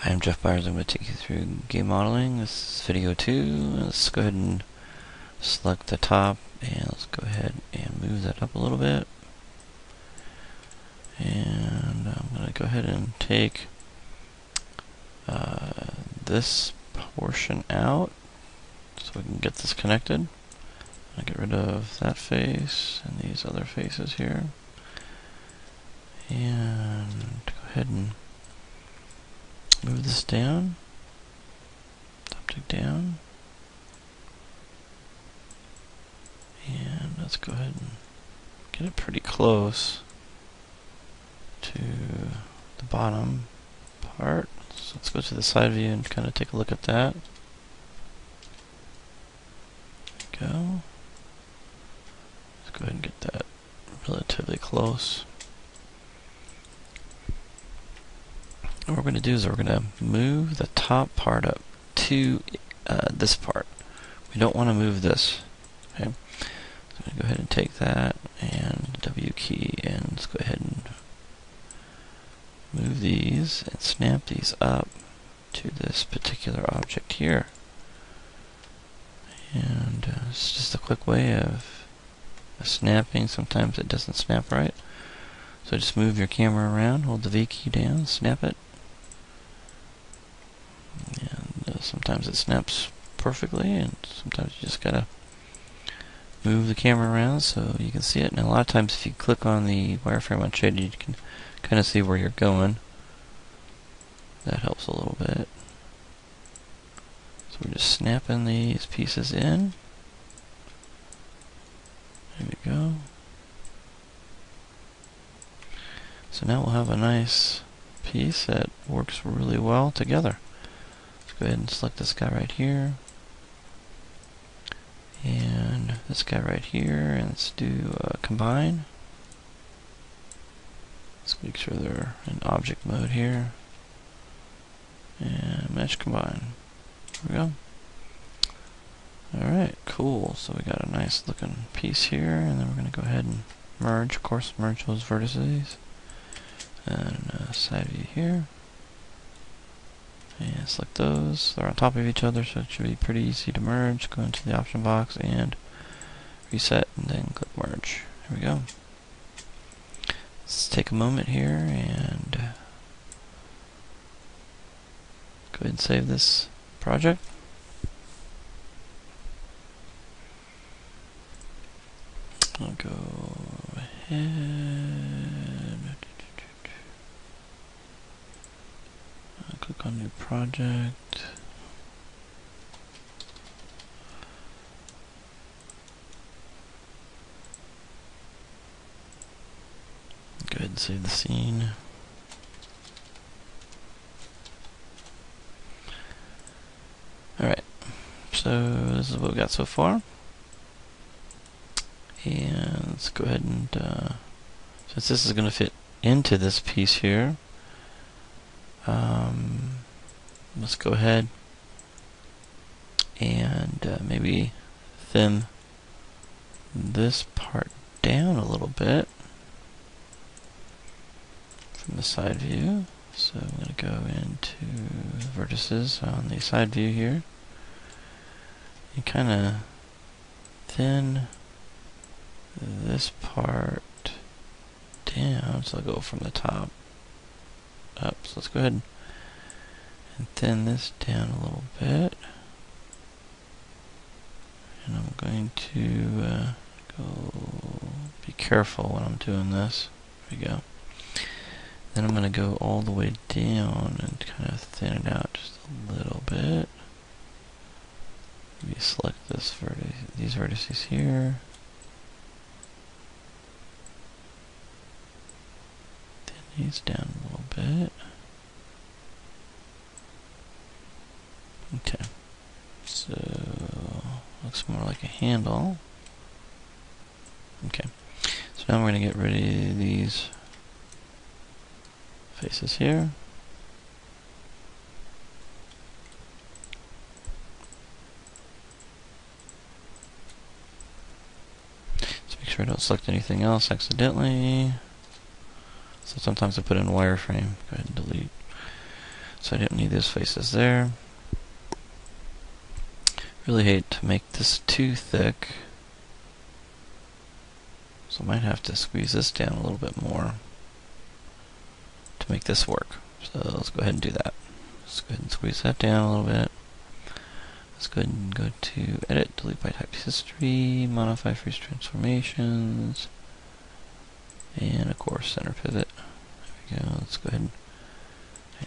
Hi, I'm Jeff Byers. I'm going to take you through game modeling. This is video 2. Let's go ahead and select the top, and let's go ahead and move that up a little bit. And I'm going to go ahead and take this portion out so we can get this connected. I'll get rid of that face and these other faces here. And go ahead and move this down, optic down, and let's go ahead and get it pretty close to the bottom part. So let's go to the side view and kind of take a look at that. There we go. Let's go ahead and get that relatively close. What we're going to do is we're going to move the top part up to this part. We don't want to move this. Okay, so I'm going to go ahead and take that and W key, and let's go ahead and move these and snap these up to this particular object here. And it's just a quick way of snapping. Sometimes it doesn't snap right. So just move your camera around, hold the V key down, snap it. And sometimes it snaps perfectly, and sometimes you just gotta move the camera around so you can see it. And a lot of times if you click on the wireframe on shaded, you can kind of see where you're going. That helps a little bit. So we're just snapping these pieces in. There we go. So now we'll have a nice piece that works really well together. Let's go ahead and select this guy right here, and this guy right here, and let's do combine. Let's make sure they're in object mode here, and mesh combine. There we go. Alright, cool. So we got a nice looking piece here, and then we're going to go ahead and merge, of course, merge those vertices. And side view here. And select those. They're on top of each other, so it should be pretty easy to merge. Go into the option box and reset, and then click merge. Here we go. Let's take a moment here and go ahead and save this project. I'll go ahead. Click on new project. Go ahead and save the scene. Alright, so this is what we've got so far. And let's go ahead and, since this is going to fit into this piece here, let's go ahead and maybe thin this part down a little bit from the side view. So I'm going to go into vertices on the side view here and kind of thin this part down. So I'll go from the top up. So let's go ahead and thin this down a little bit. And I'm going to go be careful when I'm doing this. There we go. Then I'm going to go all the way down and kind of thin it out just a little bit. Maybe select this these vertices here. Thin these down a little bit. Okay, so looks more like a handle. Okay, so now we're going to get rid of these faces here. Let's make sure I don't select anything else accidentally. So sometimes I put in wireframe. Go ahead and delete. So Oops, I didn't need those faces there. Really hate to make this too thick, so I might have to squeeze this down a little bit more to make this work. So let's go ahead and do that. Let's go ahead and squeeze that down a little bit. Let's go ahead and go to Edit, Delete by Type History, Modify Freeze Transformations, and of course Center Pivot. There we go. Let's go ahead and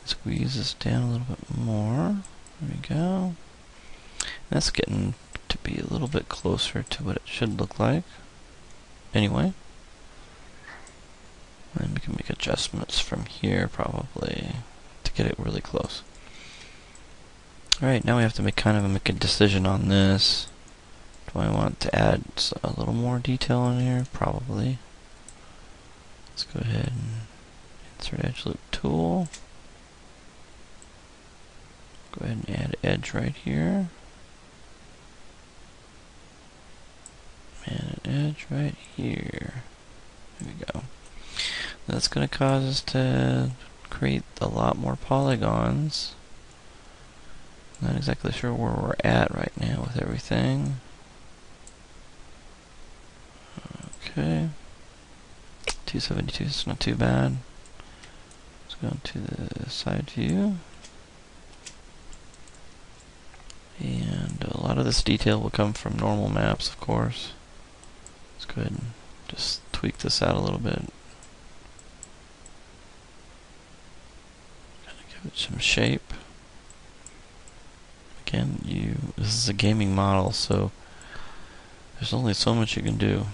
squeeze this down a little bit more. There we go. That's getting to be a little bit closer to what it should look like. Anyway. And we can make adjustments from here probably to get it really close. Alright, now we have to make a decision on this. Do I want to add a little more detail in here? Probably. Let's go ahead and insert edge loop tool. Go ahead and add edge right here. And an edge right here. There we go. That's going to cause us to create a lot more polygons. Not exactly sure where we're at right now with everything. Okay. 272 is not too bad. Let's go to the side view. And a lot of this detail will come from normal maps, of course. Let's go ahead and just tweak this out a little bit. Kind of give it some shape. Again, this is a gaming model, so there's only so much you can do.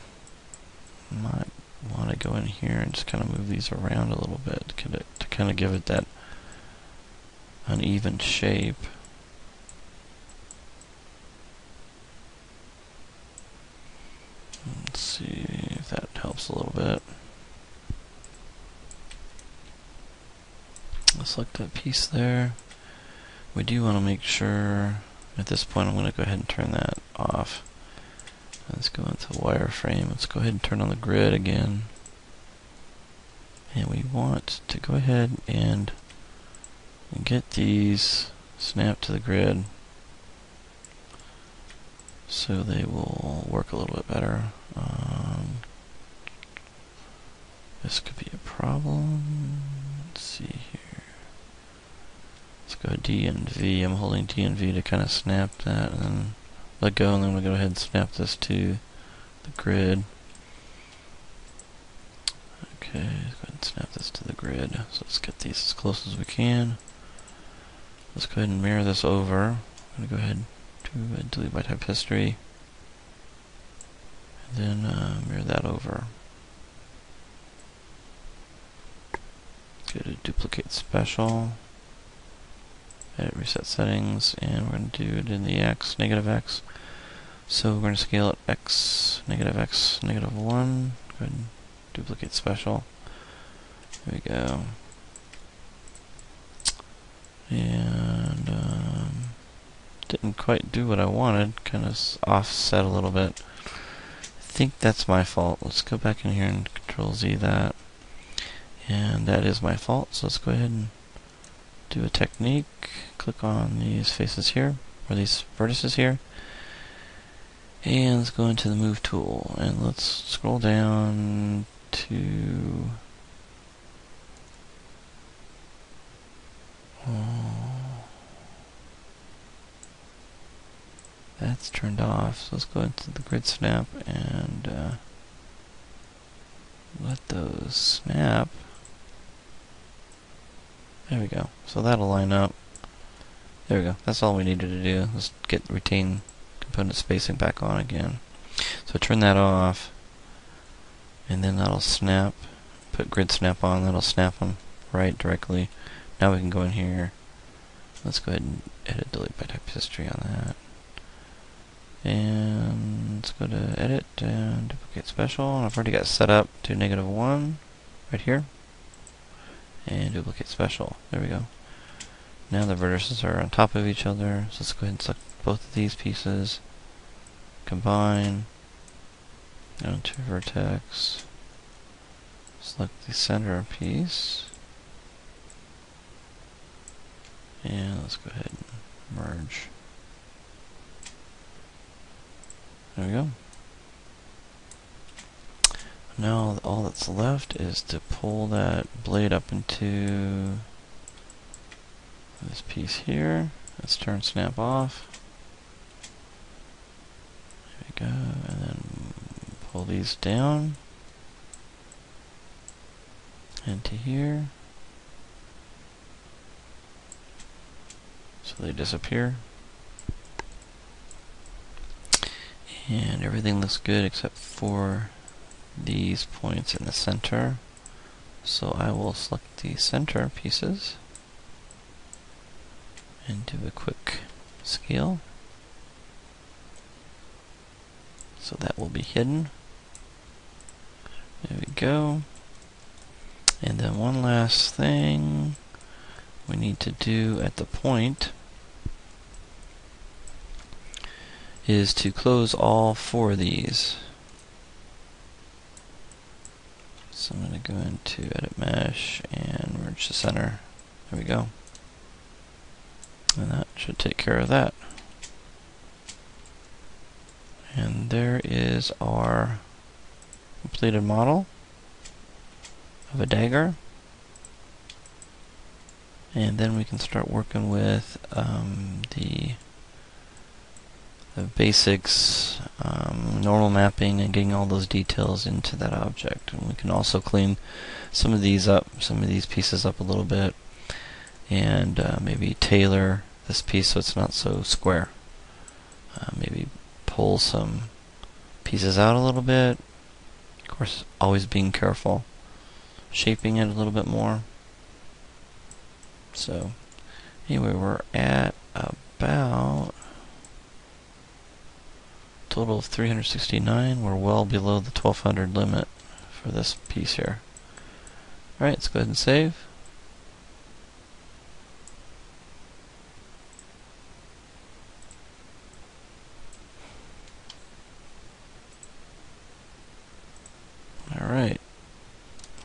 You might want to go in here and just kind of move these around a little bit to kind of give it that uneven shape. Let's see if that helps a little bit. Let's select that piece there. We do want to make sure, at this point I'm going to go ahead and turn that off. Let's go into wireframe. Let's go ahead and turn on the grid again. And we want to go ahead and get these snapped to the grid so they will work a little bit better. This could be a problem. Let's see here. Let's go D and V. I'm holding D and V to kind of snap that and then let go, and then we'll go ahead and snap this to the grid. Okay, let's go ahead and snap this to the grid. So let's get these as close as we can. Let's go ahead and mirror this over. I'm going to go ahead to delete by type history. And then mirror that over. Go to duplicate special. Edit reset settings, and we're going to do it in the X, negative X. So we're going to scale it X, negative 1. Go ahead and duplicate special. There we go. And didn't quite do what I wanted, kind of offset a little bit. I think that's my fault. Let's go back in here and Control Z that. And that is my fault, so let's go ahead and do a technique. Click on these faces here, or these vertices here. And let's go into the move tool, and let's scroll down to that's turned off, so let's go into the grid snap and let those snap. There we go. So that'll line up. There we go. That's all we needed to do. Let's retain component spacing back on again. So turn that off, and then that'll snap. Put grid snap on. That'll snap them right directly. Now we can go in here. Let's go ahead and edit delete by type history on that. And let's go to edit and duplicate special. And I've already got set up to -1 right here. And duplicate special. There we go. Now the vertices are on top of each other. So let's go ahead and select both of these pieces. Combine. Go to vertex. Select the center piece. And let's go ahead and merge. There we go. Now all that's left is to pull that blade up into this piece here. Let's turn snap off. There we go. And then pull these down into here. So they disappear. And everything looks good except for these points in the center. So I will select the center pieces and do a quick scale. So that will be hidden. There we go. And then one last thing we need to do at the point is to close all 4 of these. So I'm going to go into Edit Mesh and merge the center. There we go. And that should take care of that. And there is our completed model of a dagger. And then we can start working with the basics, normal mapping, and getting all those details into that object. And we can also clean some of these pieces up a little bit, and maybe tailor this piece so it's not so square. Maybe pull some pieces out a little bit. Of course, always being careful, shaping it a little bit more. So anyway, we're at about total of 369. We're well below the 1200 limit for this piece here. Alright, let's go ahead and save.